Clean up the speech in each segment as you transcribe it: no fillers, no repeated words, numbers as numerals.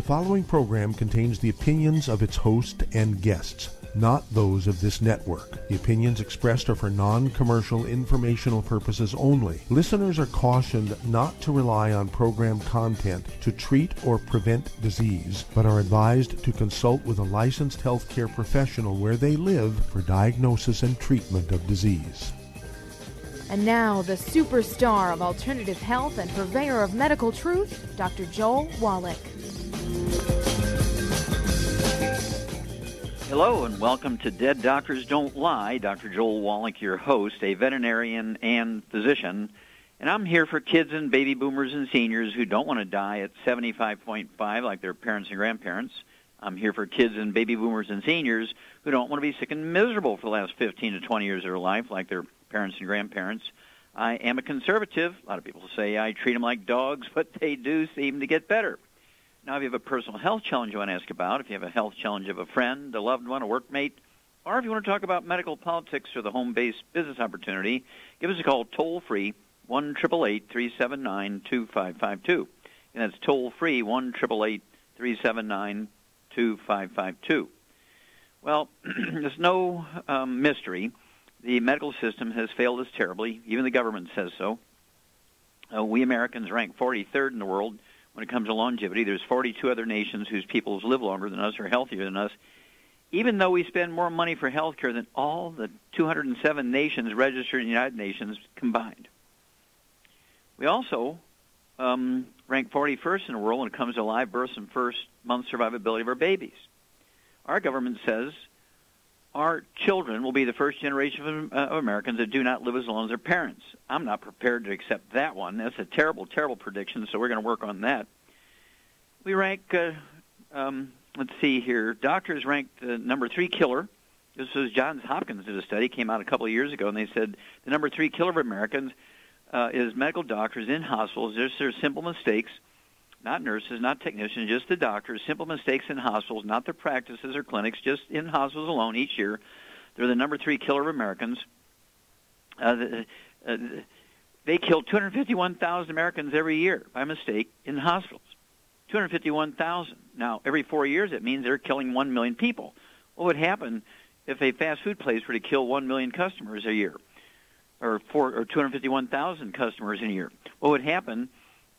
following program contains the opinions of its host and guests, not those of this network. The opinions expressed are for non-commercial informational purposes only. Listeners are cautioned not to rely on program content to treat or prevent disease, but are advised to consult with a licensed healthcare professional where they live for diagnosis and treatment of disease. And now, the superstar of alternative health and purveyor of medical truth, Dr. Joel Wallach. Hello, and welcome to Dead Doctors Don't Lie. Dr. Joel Wallach, your host, a veterinarian and physician. And I'm here for kids and baby boomers and seniors who don't want to die at 75.5 like their parents and grandparents. I'm here for kids and baby boomers and seniors who don't want to be sick and miserable for the last 15 to 20 years of their life like their parents and grandparents. I am a conservative. A lot of people say I treat them like dogs, but they do seem to get better. Now, if you have a personal health challenge you want to ask about, if you have a health challenge of a friend, a loved one, a workmate, or if you want to talk about medical politics or the home-based business opportunity, give us a call toll-free, 1-888-379-2552. And that's toll-free, 1-888-379-2552. Well, there's no mystery. The medical system has failed us terribly. Even the government says so. We Americans rank 43rd in the world when it comes to longevity. There's 42 other nations whose peoples live longer than us or healthier than us, even though we spend more money for health care than all the 207 nations registered in the United Nations combined. We also rank 41st in the world when it comes to live births and first-month survivability of our babies. Our government says our children will be the first generation of Americans that do not live as long as their parents. I'm not prepared to accept that one. That's a terrible, terrible prediction, so we're going to work on that. We rank, let's see here, doctors ranked the number 3 killer. This was Johns Hopkins did a study, came out a couple of years ago, and they said the number 3 killer of Americans is medical doctors in hospitals. There's simple mistakes, not nurses, not technicians, just the doctors, simple mistakes in hospitals, not their practices or clinics, just in hospitals alone each year. They're the number 3 killer of Americans. They kill 251,000 Americans every year by mistake in hospitals. 251,000. Now, every 4 years, it means they're killing 1 million people. What would happen if a fast food place were to kill 1 million customers a year, or 251,000 customers in a year? What would happen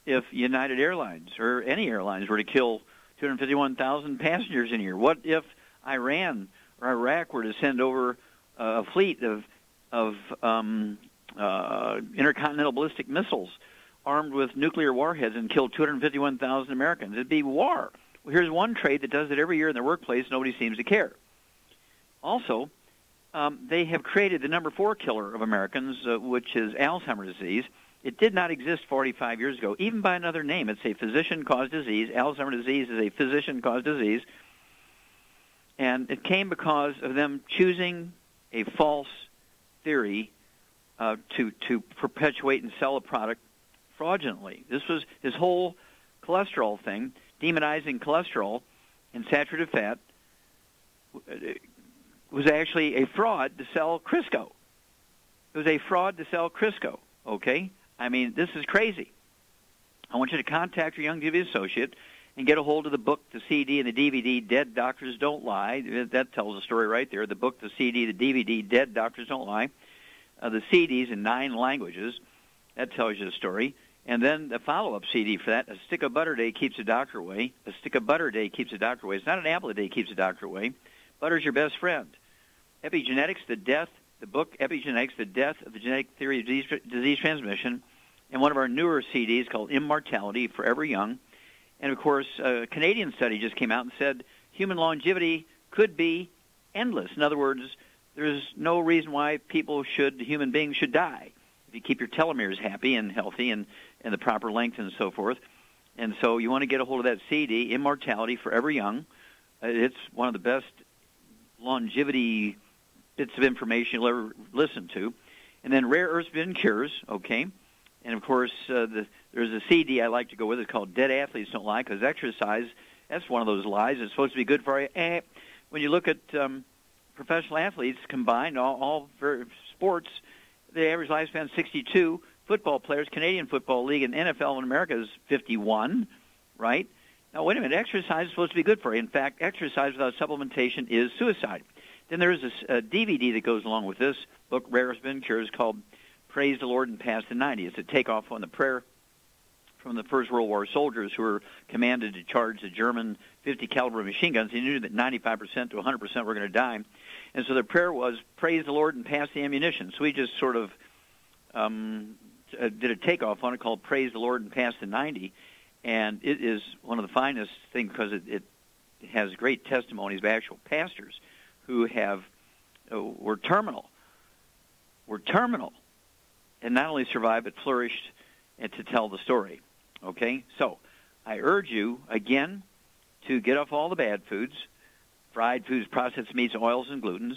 if United Airlines or any airlines were to kill 251,000 passengers in a year? What if Iran or Iraq were to send over a fleet of intercontinental ballistic missiles armed with nuclear warheads and kill 251,000 Americans? It'd be war. Well, here's one trade that does it every year in their workplace. Nobody seems to care. Also, they have created the number 4 killer of Americans, which is Alzheimer's disease. It did not exist 45 years ago, even by another name. It's a physician-caused disease. Alzheimer's disease is a physician-caused disease. And it came because of them choosing a false theory to perpetuate and sell a product fraudulently. This was his whole cholesterol thing, demonizing cholesterol and saturated fat, was actually a fraud to sell Crisco. It was a fraud to sell Crisco, okay? I mean, this is crazy. I want you to contact your young DV associate and get a hold of the book, the CD, and the DVD, Dead Doctors Don't Lie. That tells the story right there. The book, the CD, the DVD, Dead Doctors Don't Lie. The CDs in 9 languages. That tells you the story. And then the follow-up CD for that, A Stick of Butter a Day Keeps the Doctor Away. A Stick of Butter a Day Keeps the Doctor Away. It's not an apple a day keeps the doctor away. Butter's your best friend. Epigenetics, the book Epigenetics, the death of the genetic theory of disease transmission, and one of our newer CDs called Immortality, Forever Young. And, of course, a Canadian study just came out and said human longevity could be endless. In other words, there's no reason why human beings should die if you keep your telomeres happy and healthy and the proper length and so forth. And so you want to get a hold of that CD, Immortality, Forever Young. It's one of the best longevity bits of information you'll ever listen to. And then Rare Earths Forbidden Cures, okay. And, of course, there's a CD I like to go with. It's called Dead Athletes Don't Lie, because exercise, that's one of those lies. It's supposed to be good for you. When you look at professional athletes combined, all sports, the average lifespan is 62. Football players, Canadian Football League and NFL in America is 51, right? Now, wait a minute. Exercise is supposed to be good for you. In fact, exercise without supplementation is suicide. Then there is this DVD that goes along with this book, Rarest Been Cures, called Praise the Lord and Pass the 90. It's a takeoff on the prayer from the First World War soldiers who were commanded to charge the German 50 caliber machine guns. They knew that 95% to 100% were going to die. And so their prayer was, praise the Lord and pass the ammunition. So we just sort of did a takeoff on it called Praise the Lord and Pass the 90. And it is one of the finest things because it has great testimonies by actual pastors who have were terminal, and not only survived but flourished and to tell the story. Okay? So I urge you, again, to get off all the bad foods, fried foods, processed meats, oils, and glutens.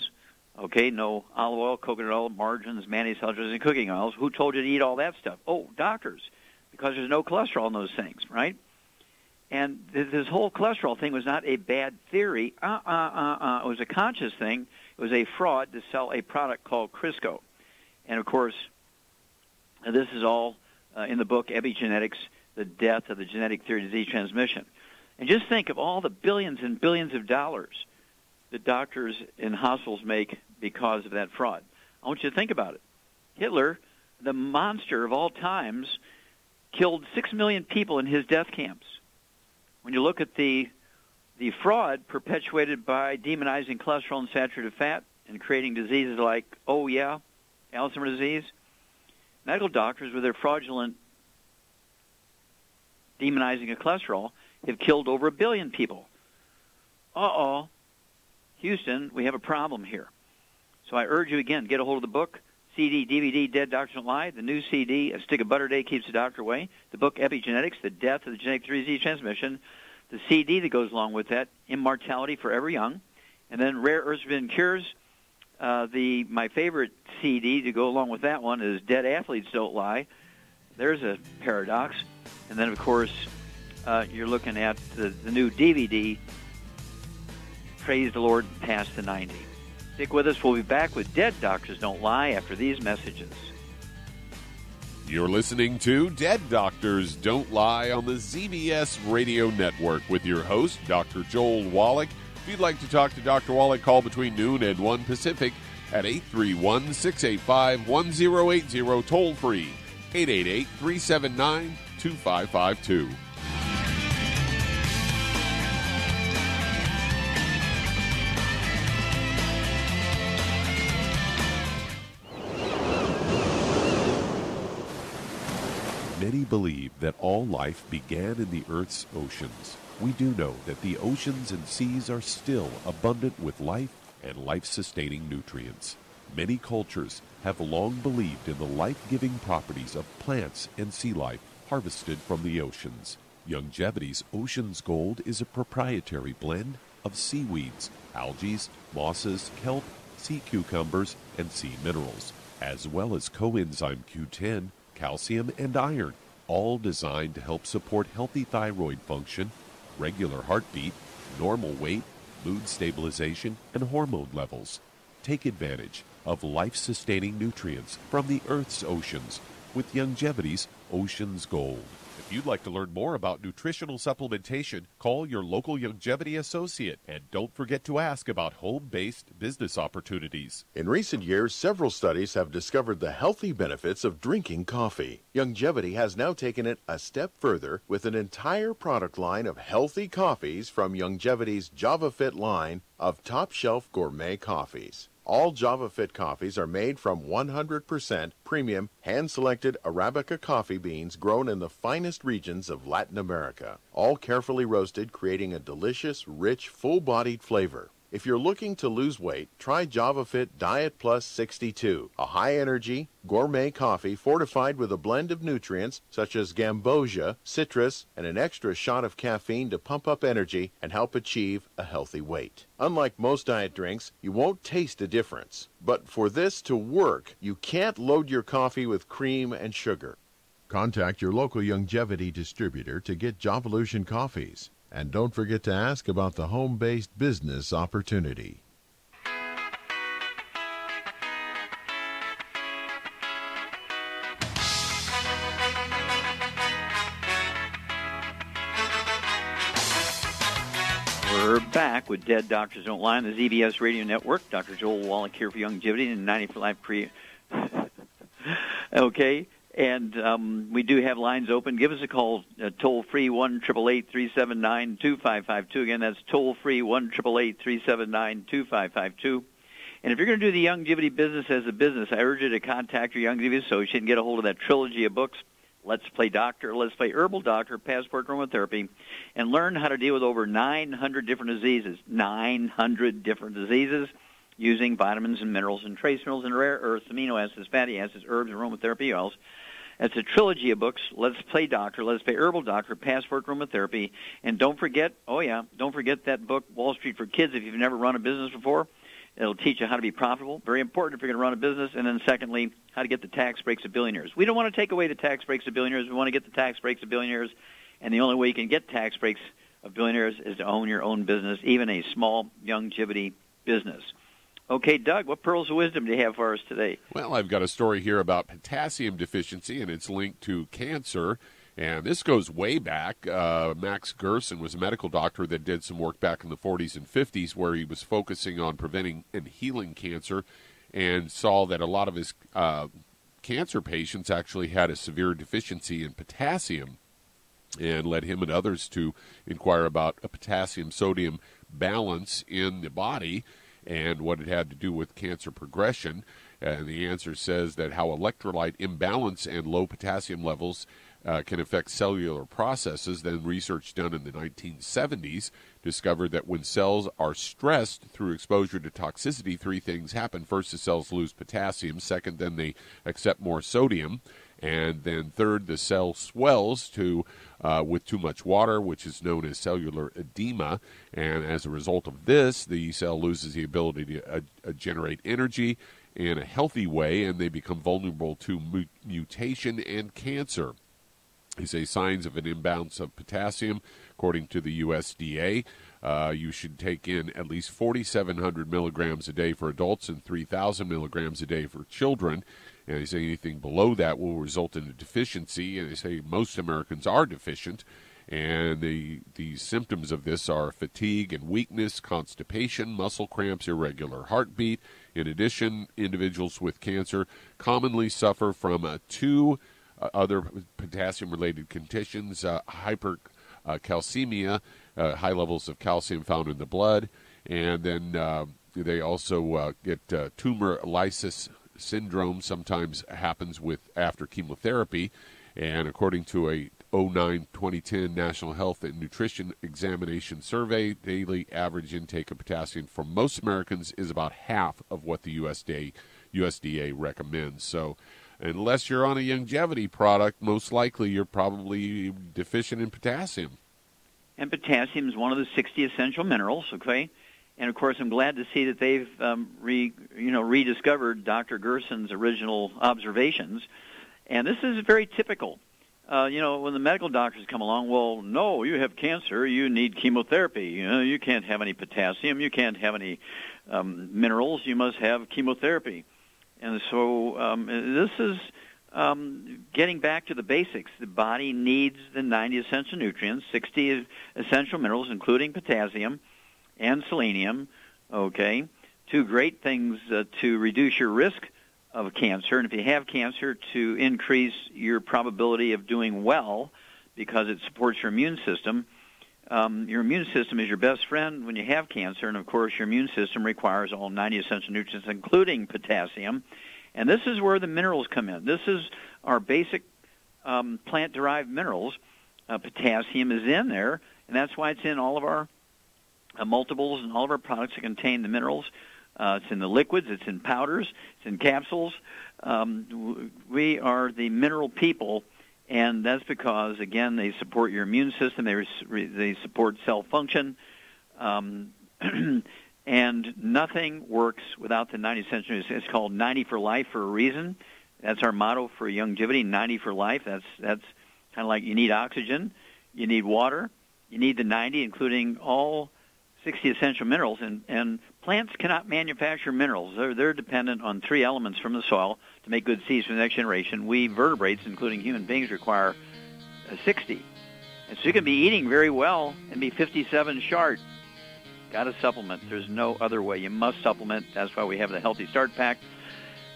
Okay? No olive oil, coconut oil, margarines, mayonnaise, sulters, and cooking oils. Who told you to eat all that stuff? Oh, doctors, because there's no cholesterol in those things, right? And this whole cholesterol thing was not a bad theory. It was a conscious thing. It was a fraud to sell a product called Crisco. And, of course, this is all in the book, Epigenetics, The Death of the Genetic Theory of Disease Transmission. And just think of all the billions and billions of dollars that doctors in hospitals make because of that fraud. I want you to think about it. Hitler, the monster of all times, killed 6 million people in his death camps. When you look at the fraud perpetuated by demonizing cholesterol and saturated fat and creating diseases like, Alzheimer's disease, medical doctors with their fraudulent demonizing of cholesterol have killed over 1 billion people. Houston, we have a problem here. So I urge you again, get a hold of the book, CD, DVD, Dead Doctors Don't Lie, the new CD, A Stick of Butter a Day Keeps the Doctor Away, the book Epigenetics, The Death of the Genetic Theory of Disease Transmission, the CD that goes along with that, Immortality Forever Young, and then Rare Earths Been Cures. My favorite CD to go along with that one is Dead Athletes Don't Lie. There's a paradox. And then, of course, you're looking at the new DVD, Praise the Lord, Pass the 90. Stick with us. We'll be back with Dead Doctors Don't Lie after these messages. You're listening to Dead Doctors Don't Lie on the ZBS Radio Network with your host, Dr. Joel Wallach. If you'd like to talk to Dr. Wallach, call between noon and 1 Pacific at 831-685-1080, toll free, 888-379-2552. Many believe that all life began in the Earth's oceans. We do know that the oceans and seas are still abundant with life and life-sustaining nutrients. Many cultures have long believed in the life-giving properties of plants and sea life harvested from the oceans. Youngevity's Ocean's Gold is a proprietary blend of seaweeds, algae, mosses, kelp, sea cucumbers, and sea minerals, as well as coenzyme Q10, calcium, and iron, all designed to help support healthy thyroid function, regular heartbeat, normal weight, mood stabilization, and hormone levels. Take advantage of life-sustaining nutrients from the Earth's oceans with Youngevity's Ocean's Gold. If you'd like to learn more about nutritional supplementation, call your local Youngevity associate, and don't forget to ask about home-based business opportunities. In recent years, several studies have discovered the healthy benefits of drinking coffee. Youngevity has now taken it a step further with an entire product line of healthy coffees from Youngevity's JavaFit line of top-shelf gourmet coffees. All JavaFit coffees are made from 100% premium, hand-selected Arabica coffee beans grown in the finest regions of Latin America, all carefully roasted, creating a delicious, rich, full-bodied flavor. If you're looking to lose weight, try JavaFit Diet Plus 62, a high-energy, gourmet coffee fortified with a blend of nutrients such as gambosia, citrus, and an extra shot of caffeine to pump up energy and help achieve a healthy weight. Unlike most diet drinks, you won't taste a difference. But for this to work, you can't load your coffee with cream and sugar. Contact your local Youngevity distributor to get Javalution coffees. And don't forget to ask about the home-based business opportunity. We're back with Dead Doctors Don't Lie on the ZBS Radio Network. Dr. Joel Wallach here for Longevity and 90 for Life Okay, and we do have lines open. Give us a call, toll-free, 1-888-379-2552. Again, that's toll-free, 1-888-379-2552. And if you're going to do the longevity business as a business, I urge you to contact your longevity associate and get a hold of that trilogy of books, Let's Play Doctor, Let's Play Herbal Doctor, Passport Aromatherapy, and learn how to deal with over 900 different diseases, 900 different diseases, using vitamins and minerals and trace minerals and rare earths, amino acids, fatty acids, herbs, and aromatherapy oils. It's a trilogy of books, Let's Play Doctor, Let's Play Herbal Doctor, Passport Aromatherapy, and don't forget that book, Wall Street for Kids, if you've never run a business before. It'll teach you how to be profitable. Very important if you're going to run a business. And then secondly, how to get the tax breaks of billionaires. We don't want to take away the tax breaks of billionaires. We want to get the tax breaks of billionaires. And the only way you can get tax breaks of billionaires is to own your own business, even a small longevity business. Okay, Doug, what pearls of wisdom do you have for us today? Well, I've got a story here about potassium deficiency, and it's linked to cancer. And this goes way back. Max Gerson was a medical doctor that did some work back in the 40s and 50s where he was focusing on preventing and healing cancer and saw that a lot of his cancer patients actually had a severe deficiency in potassium, and led him and others to inquire about a potassium-sodium balance in the body and what it had to do with cancer progression. And the answer says that how electrolyte imbalance and low potassium levels can affect cellular processes. Then research done in the 1970s discovered that when cells are stressed through exposure to toxicity, three things happen. First, the cells lose potassium. Second, then they accept more sodium. And then third, the cell swells with too much water, which is known as cellular edema. And as a result of this, the cell loses the ability to generate energy in a healthy way, and they become vulnerable to mutation and cancer. They say signs of an imbalance of potassium, according to the USDA. You should take in at least 4,700 milligrams a day for adults and 3,000 milligrams a day for children. And they say anything below that will result in a deficiency. And they say most Americans are deficient. And the symptoms of this are fatigue and weakness, constipation, muscle cramps, irregular heartbeat. In addition, individuals with cancer commonly suffer from two other potassium-related conditions, hypercalcemia, high levels of calcium found in the blood, and then they also get tumor lysis syndrome, sometimes happens after chemotherapy. And according to a 2009-2010 National Health and Nutrition Examination Survey, daily average intake of potassium for most Americans is about half of what the USDA recommends. So unless you're on a longevity product, most likely you're probably deficient in potassium. And potassium is one of the 60 essential minerals, okay? And, of course, I'm glad to see that they've rediscovered Dr. Gerson's original observations. And this is very typical. When the medical doctors come along, well, no, you have cancer, you need chemotherapy. You can't have any potassium, you can't have any minerals, you must have chemotherapy. And so this is getting back to the basics. The body needs the 90 essential nutrients, 60 essential minerals, including potassium and selenium, okay? Two great things to reduce your risk of cancer, and if you have cancer, to increase your probability of doing well because it supports your immune system. Your immune system is your best friend when you have cancer, and of course your immune system requires all 90 essential nutrients, including potassium. And this is where the minerals come in. This is our basic plant-derived minerals. Potassium is in there, and that's why it's in all of our multiples and all of our products that contain the minerals. It's in the liquids, it's in powders, it's in capsules. We are the mineral people, and that's because, again, they support your immune system, they support cell function, and nothing works without the 90 essential nutrients. It's called 90 for life for a reason. That's our motto for longevity, 90 for life. That's kind of like you need oxygen, you need water, you need the 90, including all 60 essential minerals, and plants cannot manufacture minerals. They're dependent on three elements from the soil to make good seeds for the next generation. We vertebrates, including human beings, require 60. And so you can be eating very well and be 57 short. Got to supplement. There's no other way. You must supplement. That's why we have the Healthy Start Pack,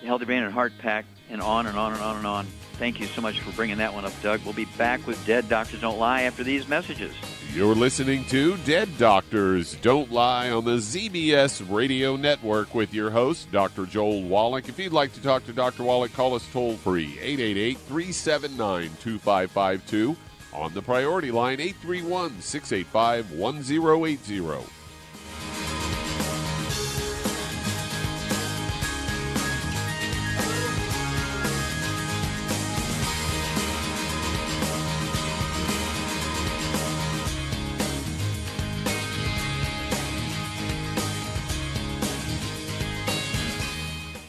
the Healthy Brain and Heart Pack, and on and on and on and on. Thank you so much for bringing that one up, Doug. We'll be back with Dead Doctors Don't Lie after these messages. You're listening to Dead Doctors Don't Lie on the ZBS Radio Network with your host, Dr. Joel Wallach. If you'd like to talk to Dr. Wallach, call us toll-free, 888-379-2552. On the priority line, 831-685-1080.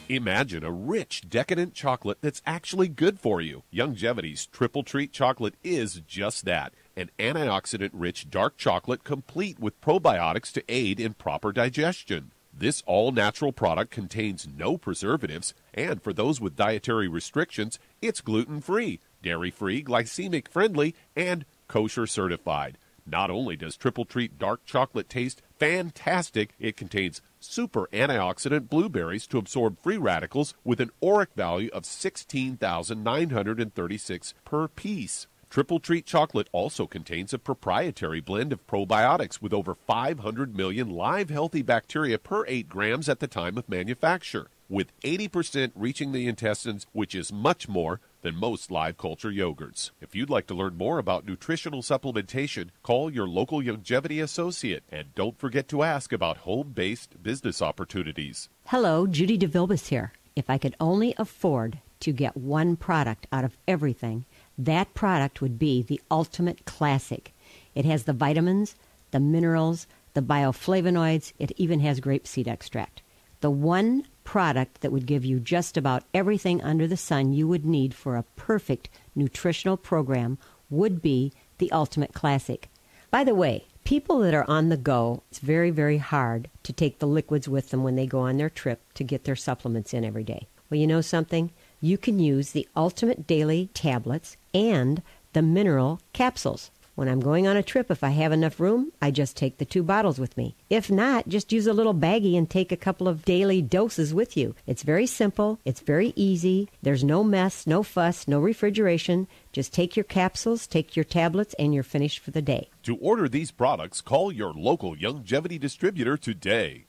Imagine a rich, decadent chocolate that's actually good for you. Youngevity's Triple Treat chocolate is just that, an antioxidant-rich dark chocolate complete with probiotics to aid in proper digestion. This all-natural product contains no preservatives, and for those with dietary restrictions, it's gluten-free, dairy-free, glycemic-friendly, and kosher certified. Not only does Triple Treat dark chocolate taste fantastic, it contains super antioxidant blueberries to absorb free radicals with an ORAC value of 16,936 per piece. Triple Treat chocolate also contains a proprietary blend of probiotics with over 500 million live healthy bacteria per 8 grams at the time of manufacture, with 80% reaching the intestines, which is much more than most live culture yogurts. If you'd like to learn more about nutritional supplementation, call your local Youngevity associate, and don't forget to ask about home-based business opportunities. Hello, Judy DeVilbus here. If I could only afford to get one product out of everything, that product would be the Ultimate Classic. It has the vitamins, the minerals, the bioflavonoids. It even has grapeseed extract. The one product that would give you just about everything under the sun you would need for a perfect nutritional program would be the Ultimate Classic. By the way, people that are on the go, it's very, very hard to take the liquids with them when they go on their trip to get their supplements in every day. Well, you know something? You can use the Ultimate Daily Tablets and the mineral capsules. When I'm going on a trip, if I have enough room, I just take the 2 bottles with me. If not, just use a little baggie and take a couple of daily doses with you. It's very simple. It's very easy. There's no mess, no fuss, no refrigeration. Just take your capsules, take your tablets, and you're finished for the day. To order these products, call your local Youngevity distributor today.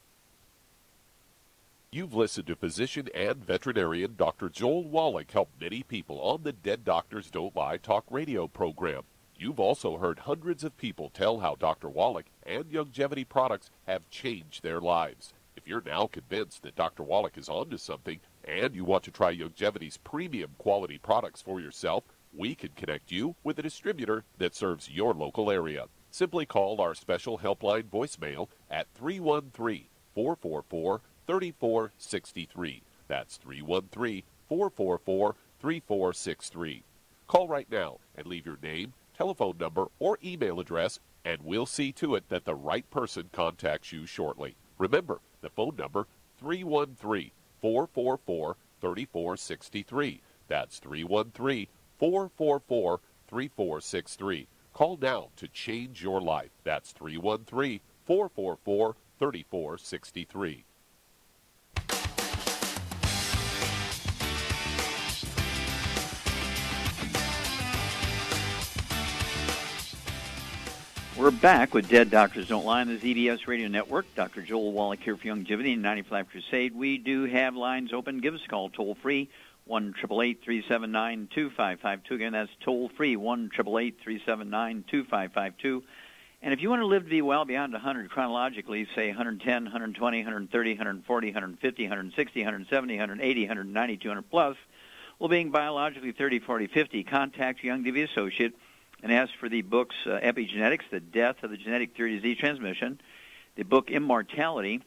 You've listened to physician and veterinarian Dr. Joel Wallach help many people on the Dead Doctors Don't Lie talk radio program. You've also heard hundreds of people tell how Dr. Wallach and Youngevity products have changed their lives. If you're now convinced that Dr. Wallach is onto something and you want to try Youngevity's premium quality products for yourself, we can connect you with a distributor that serves your local area. Simply call our special helpline voicemail at 313-444-3463. That's 313-444-3463. Call right now and leave your name, telephone number, or email address, and we'll see to it that the right person contacts you shortly. Remember, the phone number, 313-444-3463. That's 313-444-3463. Call now to change your life. That's 313-444-3463. We're back with Dead Doctors Don't Lie on the ZBS Radio Network. Dr. Joel Wallach here for Youngevity and 95 Crusade. We do have lines open. Give us a call toll-free, 1-888-379-2552. Again, that's toll-free, 1-888-379-2552. And if you want to live to be well beyond 100 chronologically, say 110, 120, 130, 140, 150, 160, 170, 180, 190, 200 plus, well, being biologically 30, 40, 50, contact your Youngevity associate and ask for the books Epigenetics, The Death of the Genetic Theory of Disease Transmission, the book Immortality,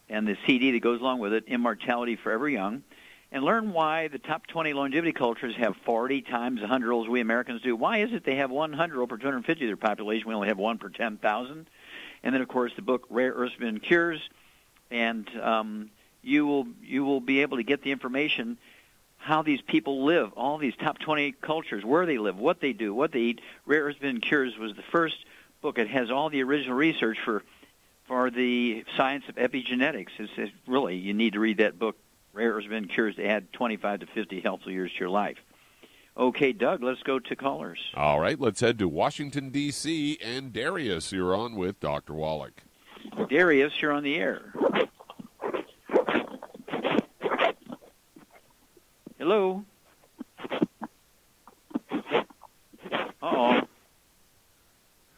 and the CD that goes along with it, Immortality Forever Young, and learn why the top 20 longevity cultures have 40 times the 100-year-olds we Americans do. Why is it they have 100 per 250 of their population? We only have 1 per 10,000. And then, of course, the book Rare Earths and Cures, and you will be able to get the information how these people live, all these top 20 cultures, where they live, what they do, what they eat. Rare Earths and Cures was the first book. It has all the original research for for the science of epigenetics. It's really, you need to read that book, Rare Has Been Cures, to add 25 to 50 healthful years to your life. Okay, Doug, let's go to callers. All right, let's head to Washington, D.C., and Darius, you're on with Dr. Wallach. Darius, you're on the air. Hello? Uh-oh.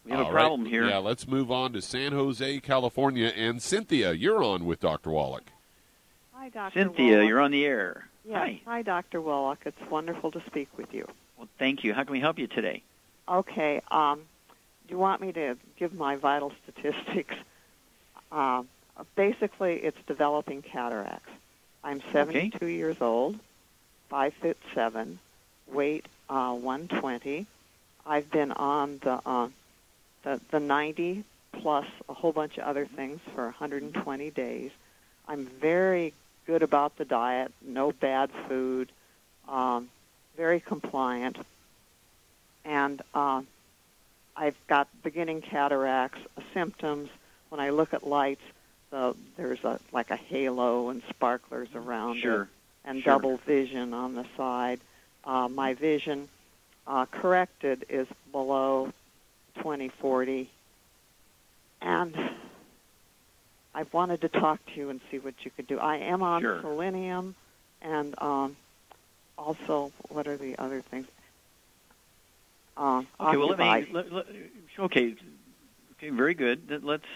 We have a problem here. Yeah, let's move on to San Jose, California, and Cynthia, you're on with Dr. Wallach. Hi, Dr. Cynthia, Wallach. you're on the air. Yes. Hi, Dr. Wallach. It's wonderful to speak with you. Well, thank you. How can we help you today? Okay. Do you want me to give my vital statistics? Basically, it's developing cataracts. I'm 72 years old, 5'7", weight 120. I've been on the 90 plus a whole bunch of other things for 120 days. I'm very good about the diet, no bad food, very compliant, and I've got beginning cataracts symptoms. When I look at lights, there's like a halo and sparklers around it, and double vision on the side. My vision corrected is below 20/40, and I wanted to talk to you and see what you could do. I am on selenium, and also, what are the other things? Okay, well, okay, very good. Let's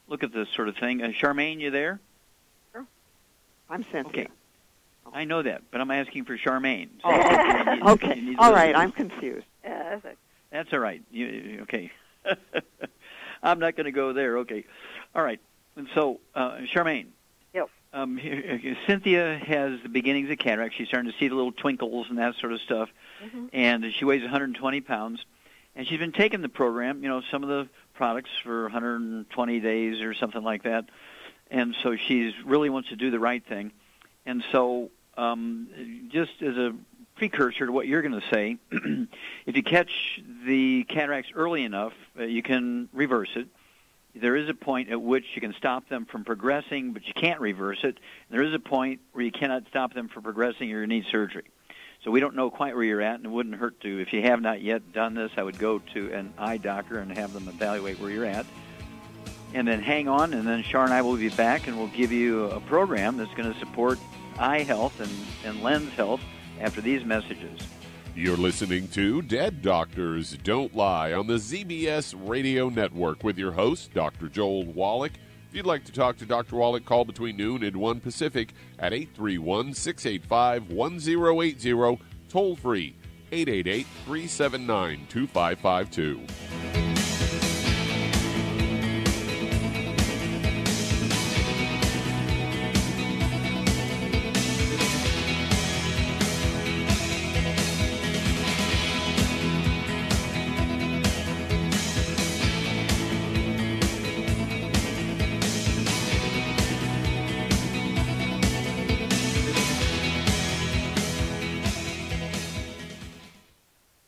look at this sort of thing. Charmaine, you there? Sure. I'm Cynthia. Okay. I know that, but I'm asking for Charmaine. So okay. All right, I'm confused. That's all right. Okay. I'm not going to go there. Okay. All right. And so, Charmaine. Yep. Cynthia has the beginnings of cataract. She's starting to see the little twinkles and that sort of stuff. Mm-hmm. And she weighs 120 pounds. And she's been taking the program, some of the products for 120 days or something like that. And so she really wants to do the right thing. And so just as a precursor to what you're going to say, if you catch the cataracts early enough, you can reverse it. There is a point at which you can stop them from progressing, but you can't reverse it. There is a point where you cannot stop them from progressing or you need surgery. So we don't know quite where you're at, and it wouldn't hurt to, if you have not yet done this, I would go to an eye doctor and have them evaluate where you're at. And then hang on, and then Char and I will be back, and we'll give you a program that's going to support eye health and lens health after these messages. You're listening to Dead Doctors Don't Lie on the ZBS Radio Network with your host, Dr. Joel Wallach. If you'd like to talk to Dr. Wallach, call between noon and 1 Pacific at 831-685-1080, toll free, 888-379-2552.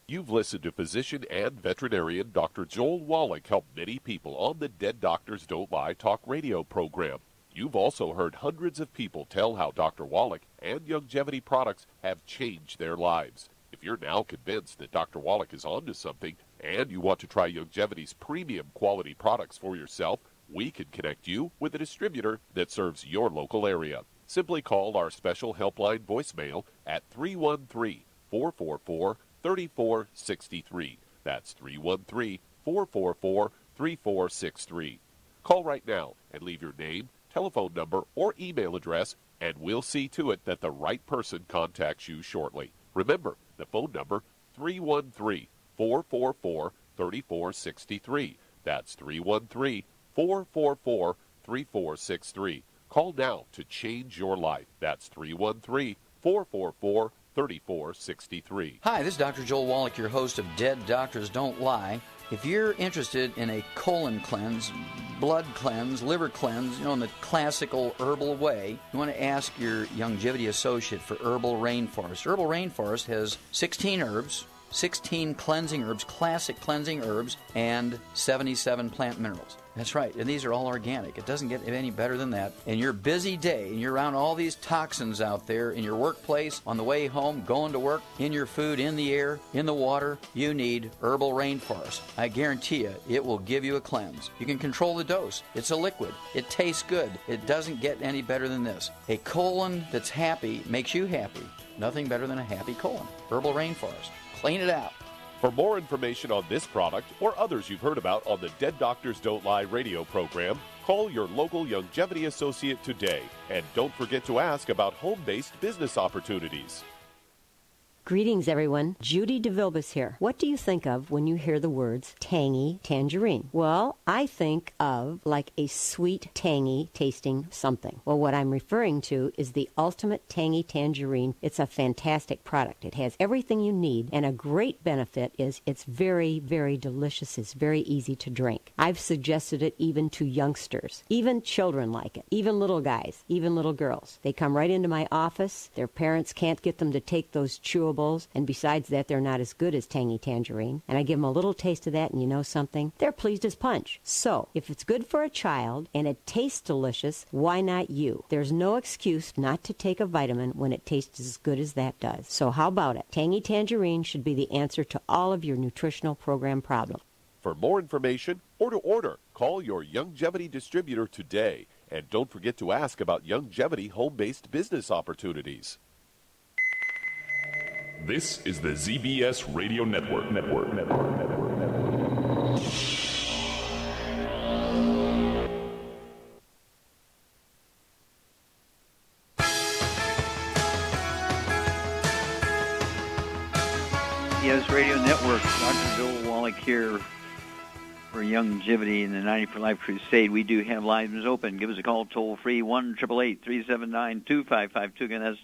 You've listened to physician and veterinarian Dr. Joel Wallach help many people on the Dead Doctors Don't Lie talk radio program. You've also heard hundreds of people tell how Dr. Wallach and Youngevity products have changed their lives. If you're now convinced that Dr. Wallach is onto something and you want to try Youngevity's premium quality products for yourself, we can connect you with a distributor that serves your local area. Simply call our special helpline voicemail at 313-444-3463. That's 313-444-3463. Call right now and leave your name, telephone number, or email address, and we'll see to it that the right person contacts you shortly. Remember, the phone number, 313-444-3463. That's 313-444-3463. Call now to change your life. That's 313-444-3463. Hi, this is Dr. Joel Wallach, your host of Dead Doctors Don't Lie. If you're interested in a colon cleanse, blood cleanse, liver cleanse, in the classical herbal way, you want to ask your Youngevity associate for Herbal Rainforest. Herbal Rainforest has 16 herbs, 16 cleansing herbs, classic cleansing herbs, and 77 plant minerals. That's right, and these are all organic. It doesn't get any better than that. In your busy day, and you're around all these toxins out there, in your workplace, on the way home, going to work, in your food, in the air, in the water, you need Herbal Rainforest. I guarantee you, it will give you a cleanse. You can control the dose. It's a liquid. It tastes good. It doesn't get any better than this. A colon that's happy makes you happy. Nothing better than a happy colon. Herbal Rainforest. Clean it out. For more information on this product or others you've heard about on the Dead Doctors Don't Lie radio program, call your local longevity associate today. And don't forget to ask about home-based business opportunities. Greetings, everyone. Judy DeVilbus here. What do you think of when you hear the words tangy tangerine? Well, I think of like a sweet, tangy tasting something. Well, what I'm referring to is the Ultimate Tangy Tangerine. It's a fantastic product. It has everything you need, and a great benefit is it's very, very delicious. It's very easy to drink. I've suggested it even to youngsters. Even children like it. Even little guys. Even little girls. They come right into my office. Their parents can't get them to take those chewables, and besides that, they're not as good as Tangy Tangerine. And I give them a little taste of that, and you know something? They're pleased as punch. So, if it's good for a child and it tastes delicious, why not you? There's no excuse not to take a vitamin when it tastes as good as that does. So how about it? Tangy Tangerine should be the answer to all of your nutritional program problems. For more information or to order, call your Longevity distributor today. And don't forget to ask about Longevity home-based business opportunities. This is the ZBS Radio Network. ZBS Radio Network. Dr. Bill Wallach here for Longevity in the 90 for Life Crusade. We do have lines open. Give us a call toll-free, 1-888-379-2552. Again, that's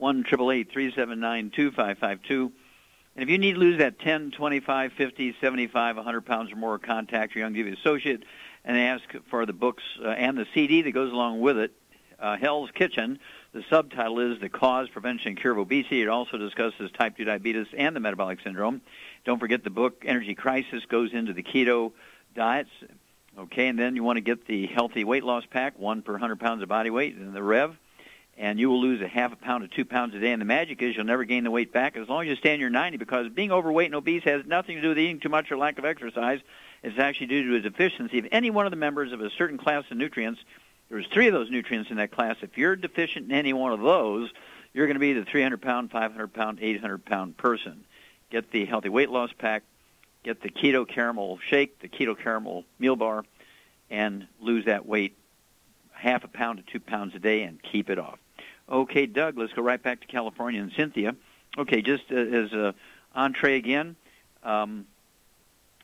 1-888-379-2552. And if you need to lose that 10, 25, 50, 75, 100 pounds or more, contact your Longevity associate and ask for the books and the CD that goes along with it, Hell's Kitchen. The subtitle is The Cause, Prevention, and Cure of Obesity. It also discusses type 2 diabetes and the metabolic syndrome. Don't forget the book, Energy Crisis, goes into the keto diets. Okay, and then you want to get the Healthy Weight Loss Pack, 1 per 100 pounds of body weight, and the Rev. And you will lose a half a pound to 2 pounds a day. And the magic is you'll never gain the weight back as long as you stay in your 90, because being overweight and obese has nothing to do with eating too much or lack of exercise. It's actually due to a deficiency of any one of the members of a certain class of nutrients. There's 3 of those nutrients in that class. If you're deficient in any one of those, you're going to be the 300-pound, 500-pound, 800-pound person. Get the Healthy Weight Loss Pack, get the Keto Caramel Shake, the Keto Caramel Meal Bar, and lose that weight half a pound to 2 pounds a day and keep it off. Okay, Doug, let's go right back to California and Cynthia. Okay, just as an entree again,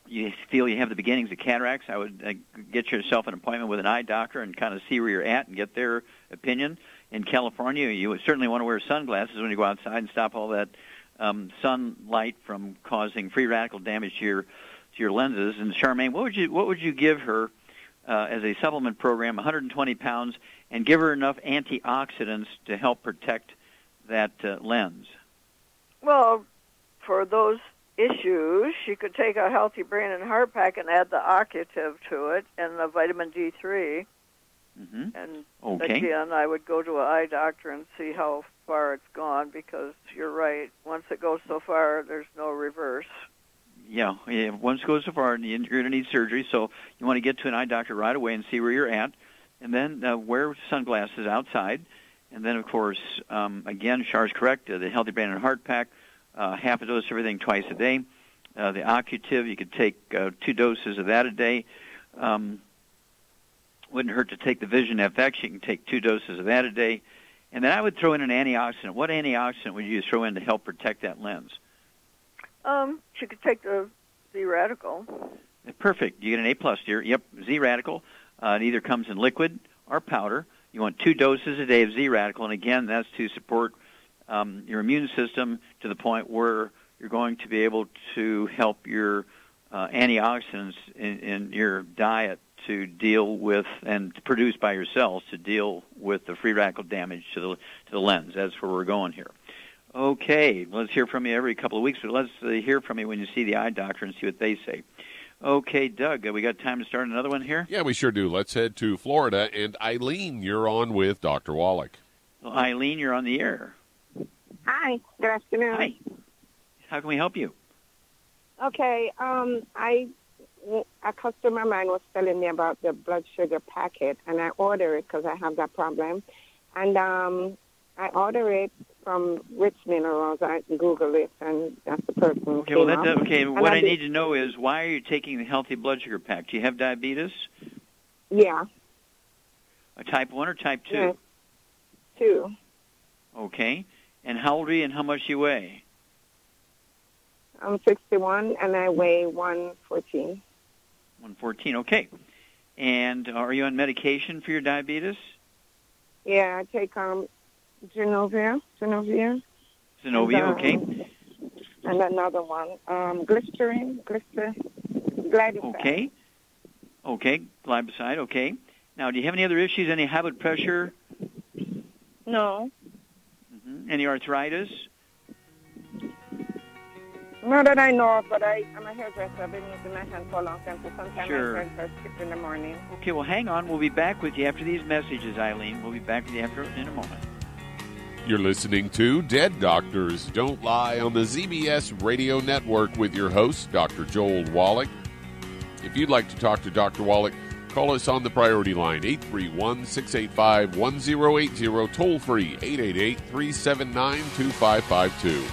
you feel you have the beginnings of cataracts, I would get yourself an appointment with an eye doctor and kind of see where you're at and get their opinion. In California, you would certainly want to wear sunglasses when you go outside and stop all that sunlight from causing free radical damage to your lenses. And Charmaine, what would you give her as a supplement program, 120 pounds, and give her enough antioxidants to help protect that lens? Well, for those issues, she could take a Healthy Brain and Heart Pack and add the occutive to it and the vitamin D3. Mm-hmm. And okay. Again, I would go to an eye doctor and see how far it's gone, because you're right. Once it goes so far, there's no reverse. Yeah, once it goes so far, you're going to need surgery, so you want to get to an eye doctor right away and see where you're at, and then wear sunglasses outside. And then, of course, again, Char's correct, the Healthy Brain and Heart Pack, half a dose of everything twice a day. The occutive, you could take 2 doses of that a day. Wouldn't hurt to take the Vision FX. You can take 2 doses of that a day. And then I would throw in an antioxidant. What antioxidant would you throw in to help protect that lens? She could take the Z-Radical. Perfect. You get an A+, dear. Yep, Z-Radical. It either comes in liquid or powder. You want 2 doses a day of Z-Radical, and again, that's to support your immune system to the point where you're going to be able to help your antioxidants in your diet to deal with and produced by your cells to deal with the free radical damage to the lens. That's where we're going here. Okay, let's hear from you every couple of weeks, but let's hear from you when you see the eye doctor and see what they say. Okay, Doug, we got time to start another one here? Yeah, we sure do. Let's head to Florida. And Eileen, you're on with Dr. Wallach. Well, Eileen, you're on the air. Hi, good afternoon. Hi. How can we help you? Okay, a customer of mine was telling me about the blood sugar packet, and I ordered it because I have that problem. And I ordered it from Rich Minerals. I Googled it, and that's the person who Okay, well, came up. okay. And What I need to know is, why are you taking the healthy blood sugar pack? Do you have diabetes? Yeah. A type 1 or type 2? Yeah. 2. Okay. And how old are you and how much do you weigh? I'm 61, and I weigh 114. 114, okay. And are you on medication for your diabetes? Yeah, I take Genovia, Zenovia, okay. And another one, glycerin, glibocide. Okay, glibocide, okay. Now, do you have any other issues, any high blood pressure? No. Mm-hmm. Any arthritis? Not that I know of, but I'm a hairdresser. I've been using my hand for a long time, so sometimes Sure. I start to skip in the morning. Okay, well, hang on. We'll be back with you after these messages, Eileen. We'll be back with you in a moment. You're listening to Dead Doctors Don't Lie on the ZBS Radio Network with your host, Dr. Joel Wallach. If you'd like to talk to Dr. Wallach, call us on the priority line, 831-685-1080, toll-free, 888-379-2552.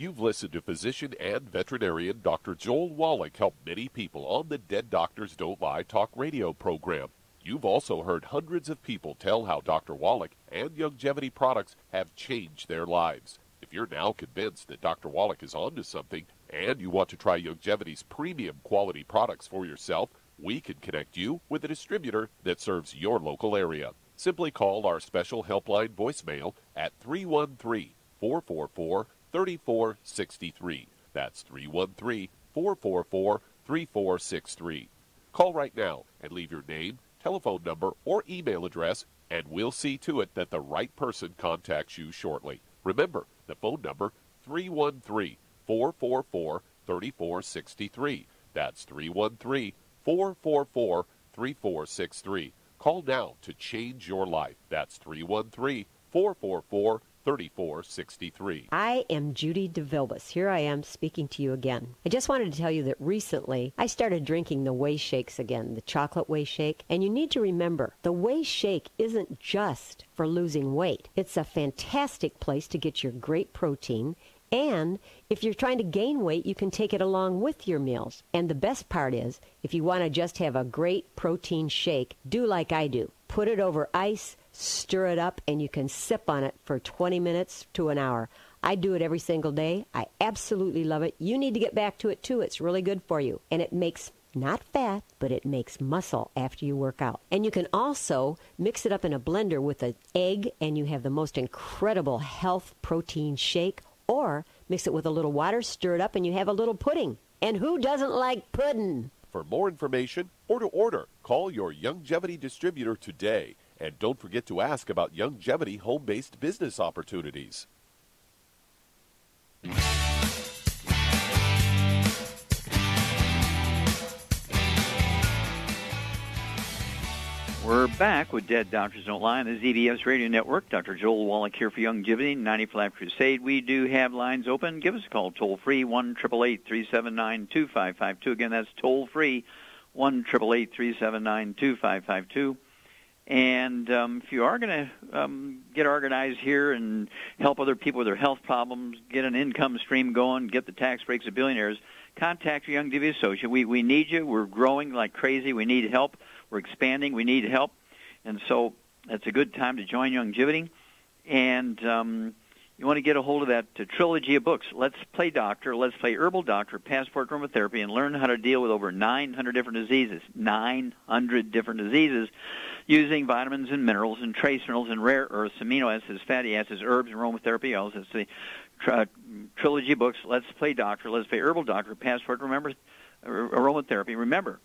You've listened to physician and veterinarian Dr. Joel Wallach help many people on the Dead Doctors Don't Lie talk radio program. You've also heard hundreds of people tell how Dr. Wallach and Youngevity products have changed their lives. If you're now convinced that Dr. Wallach is onto something and you want to try Youngevity's premium quality products for yourself, we can connect you with a distributor that serves your local area. Simply call our special helpline voicemail at 313-444-3463. That's 313-444-3463. Call right now and leave your name, telephone number, or email address, and we'll see to it that the right person contacts you shortly. Remember, the phone number, 313-444-3463. That's 313-444-3463. Call now to change your life. That's 313-444-3463. I am Judy DeVilbus. Here I am speaking to you again. I just wanted to tell you that recently I started drinking the Whey Shakes again, the chocolate Whey Shake. And you need to remember, the Whey Shake isn't just for losing weight. It's a fantastic place to get your great protein. And if you're trying to gain weight, you can take it along with your meals. And the best part is, if you want to just have a great protein shake, do like I do. Put it over ice, stir it up, and you can sip on it for 20 minutes to an hour. I do it every single day. I absolutely love it. You need to get back to it, too. It's really good for you. And it makes not fat, but it makes muscle after you work out. And you can also mix it up in a blender with an egg, and you have the most incredible health protein shake. Or mix it with a little water, stir it up, and you have a little pudding. And who doesn't like pudding? For more information or to order, call your Youngevity distributor today. And don't forget to ask about Youngevity home-based business opportunities. We're back with Dead Doctors Don't Lie on the ZBS Radio Network. Dr. Joel Wallach here for Youngevity, 95 Crusade. We do have lines open. Give us a call, toll-free, 1-888-379-2552. Again, that's toll-free, 1-888-379-2552. And if you are going to get organized here and help other people with their health problems, get an income stream going, get the tax breaks of billionaires, contact your Youngevity associate. We need you. We're growing like crazy. We need help. We're expanding. We need help. And so it's a good time to join Youngevity. And you want to get a hold of that trilogy of books, Let's Play Doctor, Let's Play Herbal Doctor, Passport Aromatherapy, and learn how to deal with over 900 different diseases, 900 different diseases, using vitamins and minerals and trace minerals and rare earths, amino acids, fatty acids, herbs, and aromatherapy oils. It's the trilogy books, Let's Play Doctor, Let's Play Herbal Doctor, Passport, remember, aromatherapy. Remember,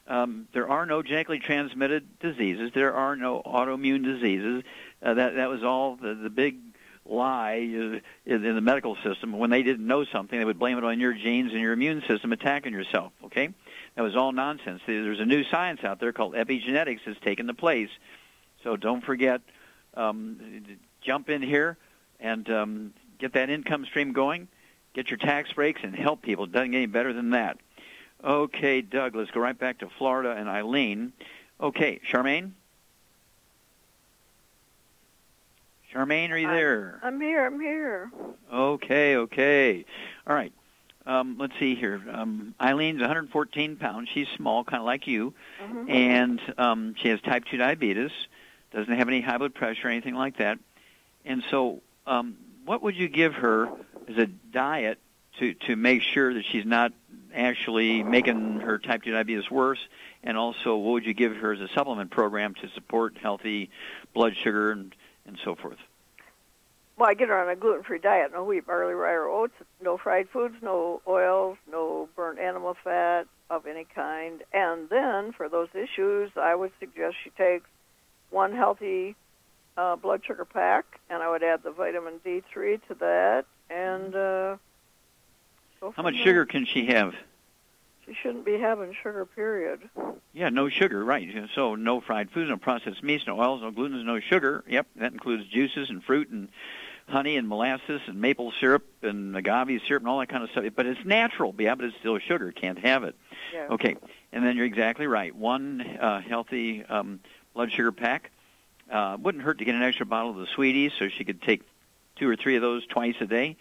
there are no genetically transmitted diseases. There are no autoimmune diseases. That was all the big lie in the medical system. When they didn't know something, they would blame it on your genes and your immune system attacking yourself, okay? That was all nonsense. There's a new science out there called epigenetics that's taken the place. So don't forget, jump in here and get that income stream going, get your tax breaks, and help people. It doesn't get any better than that. Okay, Doug, let's go right back to Florida and Eileen. Okay, Charmaine? Charmaine, are you there? I'm here. Okay. All right. Let's see here. Eileen's 114 pounds. She's small, kind of like you, and she has type 2 diabetes, doesn't have any high blood pressure or anything like that. And so what would you give her as a diet to make sure that she's not actually making her type 2 diabetes worse? And also, what would you give her as a supplement program to support healthy blood sugar and so forth? Well, I get her on a gluten-free diet, no wheat, barley, rye, or oats, no fried foods, no oils, no burnt animal fat of any kind. And then, for those issues, I would suggest she takes one healthy blood sugar pack, and I would add the vitamin D3 to that. And how much sugar can she have? She shouldn't be having sugar, period. Yeah, no sugar, right. So no fried foods, no processed meats, no oils, no gluten, no sugar. Yep, that includes juices and fruit and honey and molasses and maple syrup and agave syrup and all that kind of stuff. But it's natural, yeah, but it's still sugar. Can't have it. Yeah. Okay, and then you're exactly right. One healthy blood sugar pack. Wouldn't hurt to get an extra bottle of the sweeties so she could take 2 or 3 of those twice a day.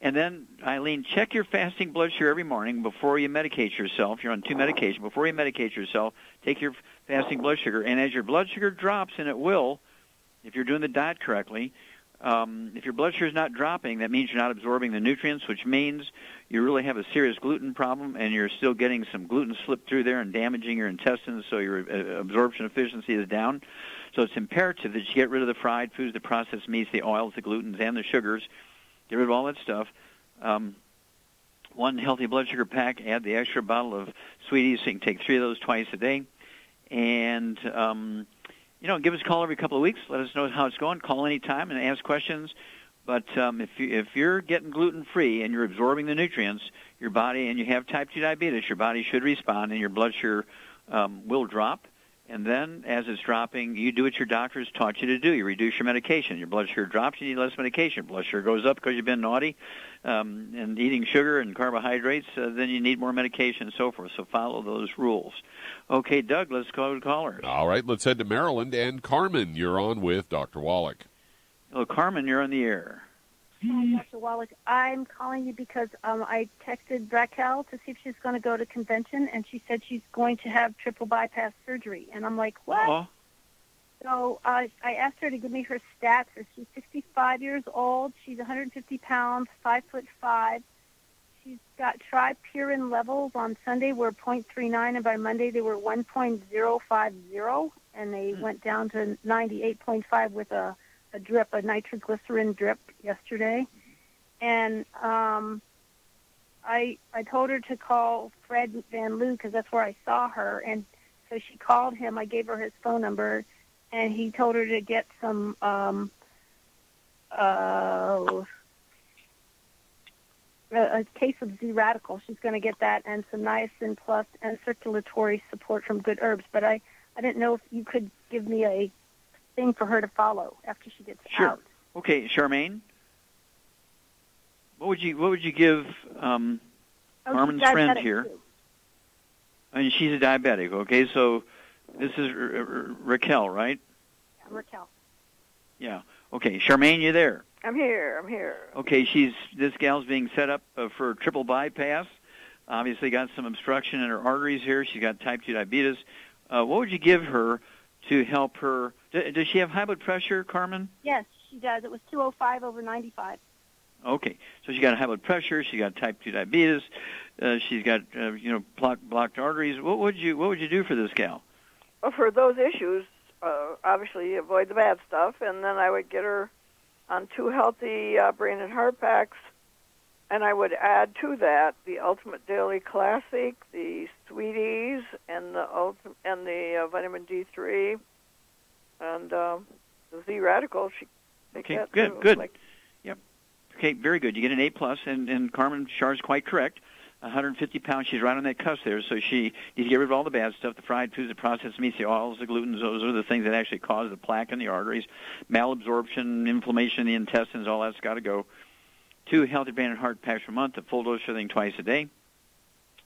And then, Eileen, check your fasting blood sugar every morning before you medicate yourself. You're on 2 medications. Before you medicate yourself, take your fasting blood sugar. And as your blood sugar drops, and it will, if you're doing the diet correctly, if your blood sugar is not dropping, that means you're not absorbing the nutrients, which means you really have a serious gluten problem, and you're still getting some gluten slip through there and damaging your intestines, so your absorption efficiency is down. So it's imperative that you get rid of the fried foods, the processed meats, the oils, the glutens, and the sugars. Get rid of all that stuff. One healthy blood sugar pack, add the extra bottle of sweeties, so you can take 3 of those twice a day. And, give us a call every couple of weeks. Let us know how it's going. Call anytime and ask questions. But if you're getting gluten-free and you're absorbing the nutrients, your body, and you have type 2 diabetes, your body should respond, and your blood sugar will drop. And then, as it's dropping, you do what your doctors taught you to do. You reduce your medication. Your blood sugar drops, you need less medication. Blood sugar goes up because you've been naughty and eating sugar and carbohydrates, then you need more medication and so forth. So follow those rules. Okay, Doug, let's go to callers. All right, let's head to Maryland. And Carmen, you're on with Dr. Wallach. Hello, Carmen, you're on the air. Hi, Dr. Wallach. I'm calling you because I texted Raquel to see if she's going to go to convention, and she said she's going to have triple bypass surgery. And I'm like, what? Uh-huh. So I asked her to give me her stats. She's 65 years old. She's 150 pounds, 5'5". She's got tripyrin levels on Sunday were 0.39, and by Monday they were 1.050, and they went down to 98.5 with a drip, a nitroglycerin drip yesterday. And I told her to call Fred Van Loo because that's where I saw her. And so she called him. I gave her his phone number, and he told her to get some a case of Z-Radical. She's going to get that, and some niacin plus and circulatory support from Good Herbs. But I didn't know if you could give me a thing for her to follow after she gets out. Okay, Charmaine, what would you give Carmen's friend here? I mean, she's a diabetic. Okay, so this is Raquel, right? Yeah, Raquel. Yeah. Okay, Charmaine, you there? I'm here. Okay, this gal's being set up for triple bypass. Obviously, got some obstruction in her arteries here. She's got type 2 diabetes. What would you give her to help her? Does she have high blood pressure, Carmen? Yes, she does. It was 205/95. Okay, so she got high blood pressure. She got type 2 diabetes. She's got blocked arteries. What would you do for this gal? Well, for those issues, obviously avoid the bad stuff, and then I would get her on 2 healthy brain and heart packs And I would add to that the Ultimate Daily Classic, the Sweeties, and the vitamin D3, and the Z Radical. She take Okay, that good, too. good. Yep. Okay, very good. You get an A+, and Carmen Char's quite correct. 150 pounds, she's right on that cusp there, so she needs to get rid of all the bad stuff, the fried foods, the processed meats, the oils, the glutens. Those are the things that actually cause the plaque in the arteries, malabsorption, inflammation in the intestines, all that's got to go. 2 healthy brain and heart packs per month, a full dose of everything twice a day.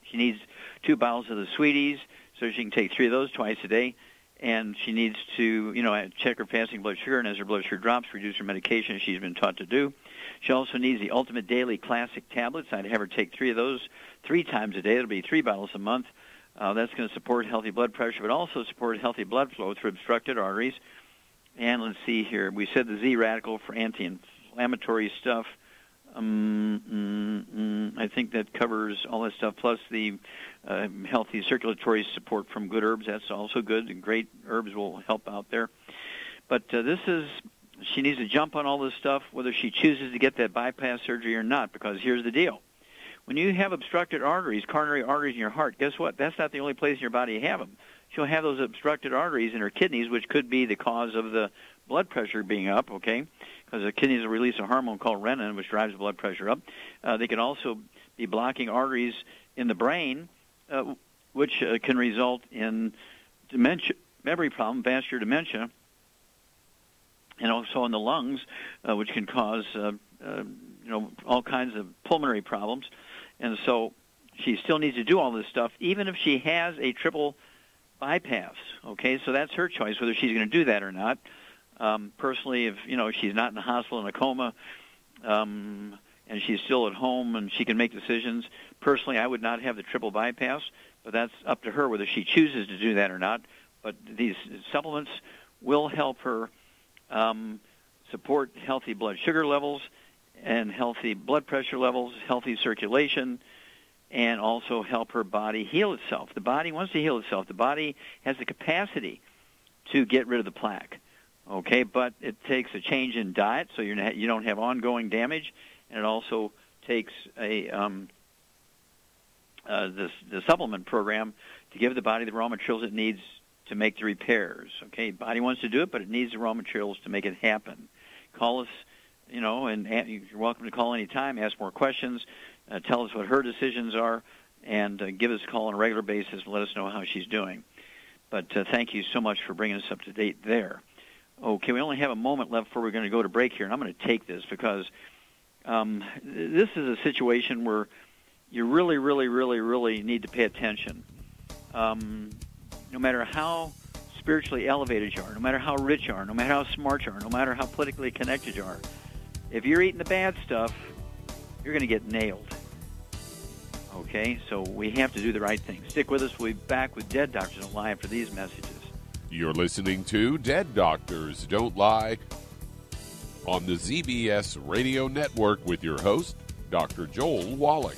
She needs 2 bottles of the Sweeties, so she can take 3 of those twice a day. And she needs to, check her fasting blood sugar, and as her blood sugar drops, reduce her medication as she's been taught to do. She also needs the Ultimate Daily Classic tablets. I'd have her take 3 of those 3 times a day. It'll be 3 bottles a month. That's going to support healthy blood pressure, but also support healthy blood flow through obstructed arteries. And let's see here. We said the Z Radical for anti-inflammatory stuff. I think that covers all that stuff, plus the healthy circulatory support from good herbs. That's also good, and great herbs will help out there. But she needs to jump on all this stuff, whether she chooses to get that bypass surgery or not, because here's the deal. When you have obstructed arteries, coronary arteries in your heart, guess what? That's not the only place in your body you have them. She'll have those obstructed arteries in her kidneys, which could be the cause of the blood pressure being up, okay? Because the kidneys will release a hormone called renin, which drives blood pressure up. They can also be blocking arteries in the brain, which can result in dementia, memory problem, vascular dementia, and also in the lungs, which can cause all kinds of pulmonary problems. And so she still needs to do all this stuff, even if she has a triple bypass. Okay, so that's her choice whether she's going to do that or not. Personally, if she's not in the hospital in a coma, and she's still at home and she can make decisions. Personally, I would not have the triple bypass, but that's up to her whether she chooses to do that or not. But these supplements will help her support healthy blood sugar levels and healthy blood pressure levels, healthy circulation, and also help her body heal itself. The body wants to heal itself. The body has the capacity to get rid of the plaque. Okay, but it takes a change in diet so you don't have ongoing damage, and it also takes the supplement program to give the body the raw materials it needs to make the repairs. Okay, body wants to do it, but it needs the raw materials to make it happen. Call us, and you're welcome to call any time, ask more questions, tell us what her decisions are, and give us a call on a regular basis and let us know how she's doing. But thank you so much for bringing us up to date there. Okay, we only have a moment left before we're going to go to break here, and I'm going to take this because this is a situation where you really, really, really, really need to pay attention. No matter how spiritually elevated you are, no matter how rich you are, no matter how smart you are, no matter how politically connected you are, if you're eating the bad stuff, you're going to get nailed. Okay, so we have to do the right thing. Stick with us. We'll be back with Dead Doctors Don't Lie after these messages. You're listening to Dead Doctors Don't Lie on the ZBS Radio Network with your host, Dr. Joel Wallach.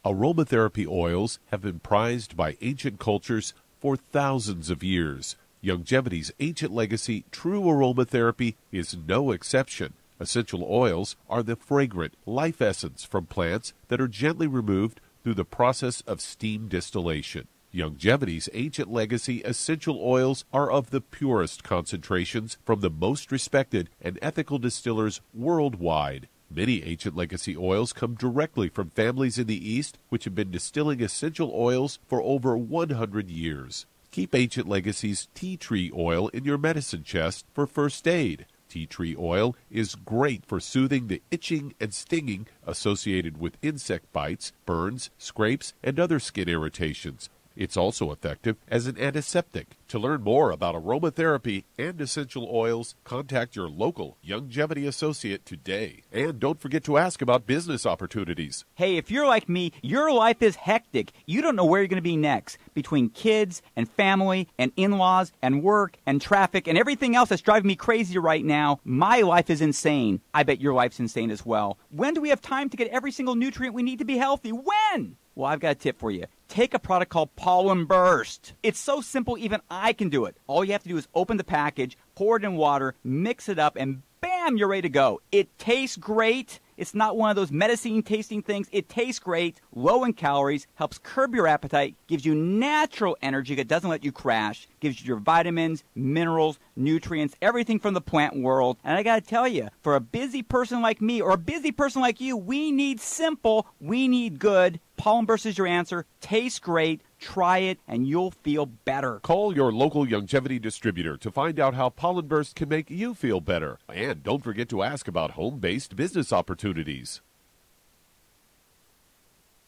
Aromatherapy oils have been prized by ancient cultures for thousands of years. Longevity's ancient legacy, true aromatherapy, is no exception. Essential oils are the fragrant life essence from plants that are gently removed through the process of steam distillation. Longevity's ancient legacy essential oils are of the purest concentrations from the most respected and ethical distillers worldwide. Many ancient legacy oils come directly from families in the East which have been distilling essential oils for over 100 years. Keep Ancient Legacy's tea tree oil in your medicine chest for first aid. Tea tree oil is great for soothing the itching and stinging associated with insect bites, burns, scrapes, and other skin irritations. It's also effective as an antiseptic. To learn more about aromatherapy and essential oils, contact your local Longevity associate today. And don't forget to ask about business opportunities. Hey, if you're like me, your life is hectic. You don't know where you're going to be next. Between kids and family and in-laws and work and traffic and everything else that's driving me crazy right now, my life is insane. I bet your life's insane as well. When do we have time to get every single nutrient we need to be healthy? When? Well, I've got a tip for you. Take a product called Pollen Burst. It's so simple, even I can do it. All you have to do is open the package, pour it in water, mix it up, and bam, you're ready to go. It tastes great. It's not one of those medicine-tasting things. It tastes great, low in calories, helps curb your appetite, gives you natural energy that doesn't let you crash, gives you your vitamins, minerals, nutrients, everything from the plant world. And I got to tell you, for a busy person like me or a busy person like you, we need simple, we need good. Pollen Burst is your answer. Tastes great. Try it, and you'll feel better. Call your local Longevity distributor to find out how Pollen Burst can make you feel better. And don't forget to ask about home-based business opportunities.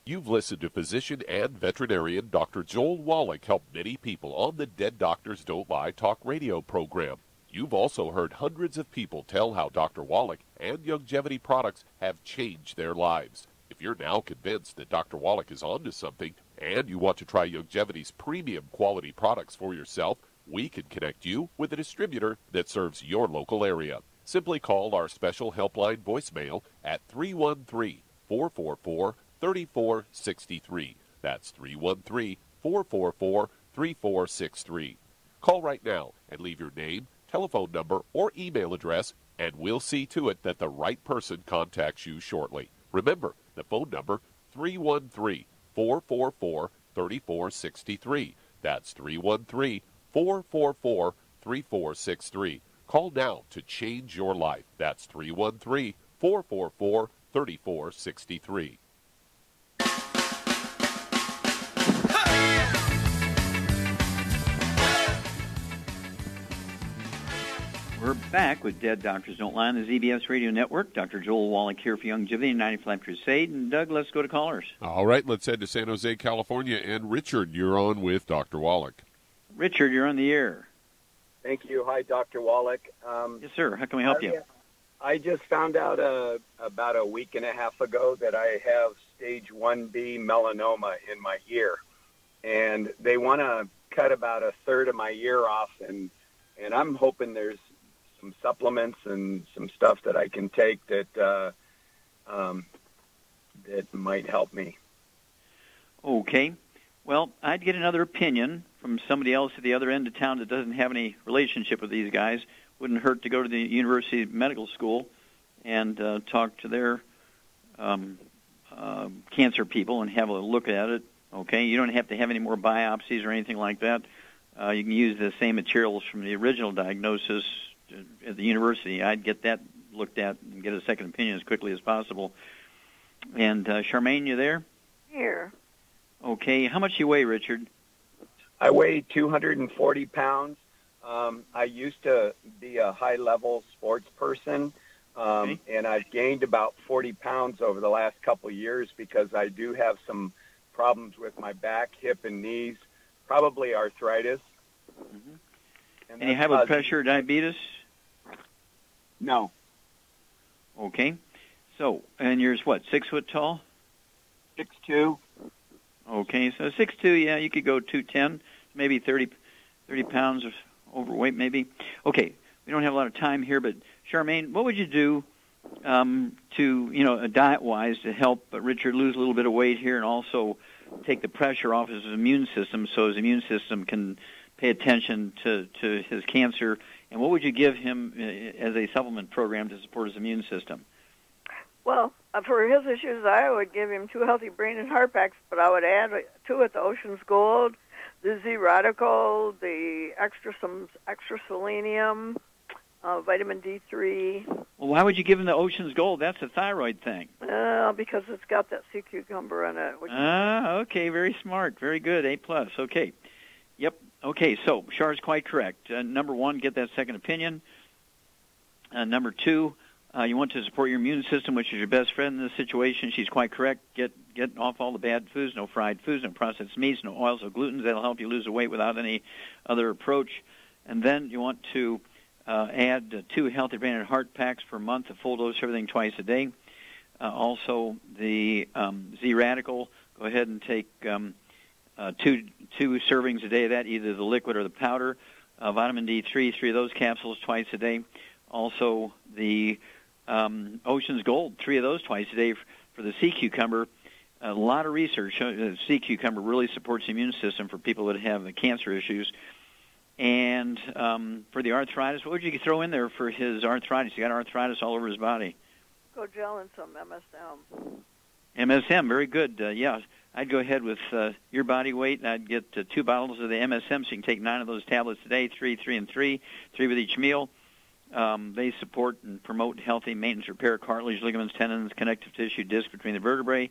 You've listened to physician and veterinarian Dr. Joel Wallach help many people on the Dead Doctors Don't Lie talk radio program. You've also heard hundreds of people tell how Dr. Wallach and Longevity products have changed their lives. If you're now convinced that Dr. Wallach is onto something and you want to try Longevity's premium quality products for yourself, we can connect you with a distributor that serves your local area. Simply call our special helpline voicemail at 313-444-3463. That's 313-444-3463. Call right now and leave your name, telephone number, or email address, and we'll see to it that the right person contacts you shortly. Remember, the phone number, 313-444-3463. That's 313-444-3463. Call now to change your life. That's 313-444-3463. We're back with Dead Doctors Don't Lie on the ZBS Radio Network. Dr. Joel Wallach here for Longevity and 95 Crusade. And Doug, let's go to callers. All right, let's head to San Jose, California. And Richard, you're on with Dr. Wallach. Richard, you're on the air. Thank you. Hi, Dr. Wallach. Yes, sir. How can we help you? I just found out about a week and a half ago that I have stage 1B melanoma in my ear. And they want to cut about a third of my ear off. And I'm hoping there's some supplements and some stuff that I can take that that might help me. Okay. Well, I'd get another opinion from somebody else at the other end of town that doesn't have any relationship with these guys. Wouldn't hurt to go to the University Medical School and talk to their cancer people and have a look at it. Okay, you don't have to have any more biopsies or anything like that. You can use the same materials from the original diagnosis at the university. I'd get that looked at and get a second opinion as quickly as possible. And Charmaine, you there? Here. Okay. How much do you weigh, Richard? I weigh 240 pounds. I used to be a high-level sports person, and I've gained about 40 pounds over the last couple of years because I do have some problems with my back, hip, and knees, probably arthritis. Mm-hmm. Any high blood pressure or diabetes? No. Okay. So, and you're what, 6 foot tall? 6'2". Okay, so 6'2", yeah, you could go 210, maybe 30 pounds of overweight, maybe. Okay, we don't have a lot of time here, but Charmaine, what would you do to, diet-wise to help Richard lose a little bit of weight here and also take the pressure off his immune system so his immune system can pay attention to his cancer? And what would you give him as a supplement program to support his immune system? Well, for his issues, I would give him 2 healthy brain and heart packs, but I would add to it the Ocean's Gold, the Z-Radical, the some extra selenium, vitamin D3. Well, why would you give him the Ocean's Gold? That's a thyroid thing. Because it's got that sea cucumber in it. Okay, very smart. Very good, A+. Okay. Yep. Okay, so Char's quite correct. Number 1, get that second opinion. Number 2, You want to support your immune system, which is your best friend in this situation. She's quite correct. Get off all the bad foods, no fried foods, no processed meats, no oils, no glutens. That'll help you lose the weight without any other approach. And then you want to add 2 healthy brain and heart packs per month, a full dose of everything twice a day. Also, the Z-Radical, go ahead and take 2 servings a day of that, either the liquid or the powder. Vitamin D3, 3 of those capsules twice a day. Also, the Ocean's Gold, 3 of those twice a day for the sea cucumber. A lot of research shows that sea cucumber really supports the immune system for people that have the cancer issues. And for the arthritis, what would you throw in there for his arthritis? He got arthritis all over his body. Go gel and some MSM. MSM, very good. Yeah, I'd go ahead with your body weight, and I'd get 2 bottles of the MSM, so you can take 9 of those tablets a day, 3, 3, and 3 with each meal. They support and promote healthy maintenance, repair, cartilage, ligaments, tendons, connective tissue, disc between the vertebrae.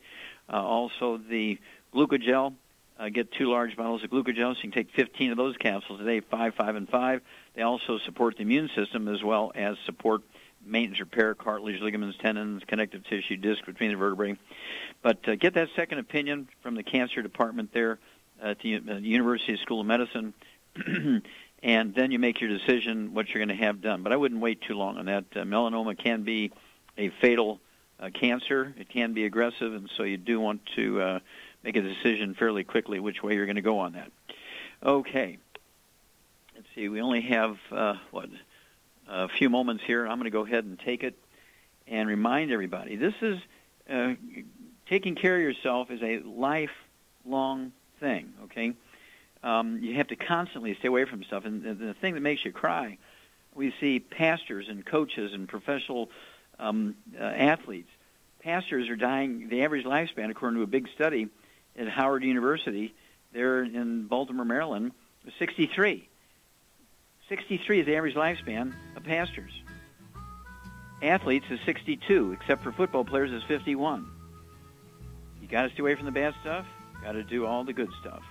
Also, the glucogel. Get 2 large bottles of glucogel, so you can take 15 of those capsules a day, 5, 5, and 5. They also support the immune system as well as support maintenance, repair, cartilage, ligaments, tendons, connective tissue, disc between the vertebrae. But get that second opinion from the cancer department there at the University School of Medicine, and then you make your decision what you're going to have done. But I wouldn't wait too long on that. Melanoma can be a fatal cancer. It can be aggressive, and so you do want to make a decision fairly quickly which way you're going to go on that. Okay. Let's see. We only have, a few moments here. I'm going to go ahead and take it and remind everybody. This is taking care of yourself is a lifelong thing, okay? You have to constantly stay away from stuff. And the thing that makes you cry, we see pastors and coaches and professional athletes. Pastors are dying, the average lifespan, according to a big study at Howard University there in Baltimore, Maryland, was 63. 63 is the average lifespan of pastors. Athletes is 62, except for football players is 51. You got to stay away from the bad stuff. Got to do all the good stuff.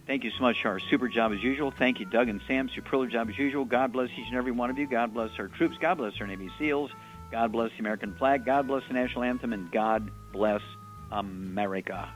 Thank you so much for our super job as usual. Thank you, Doug and Sam. Superlative job as usual. God bless each and every one of you. God bless our troops. God bless our Navy SEALs. God bless the American flag. God bless the national anthem. And God bless America.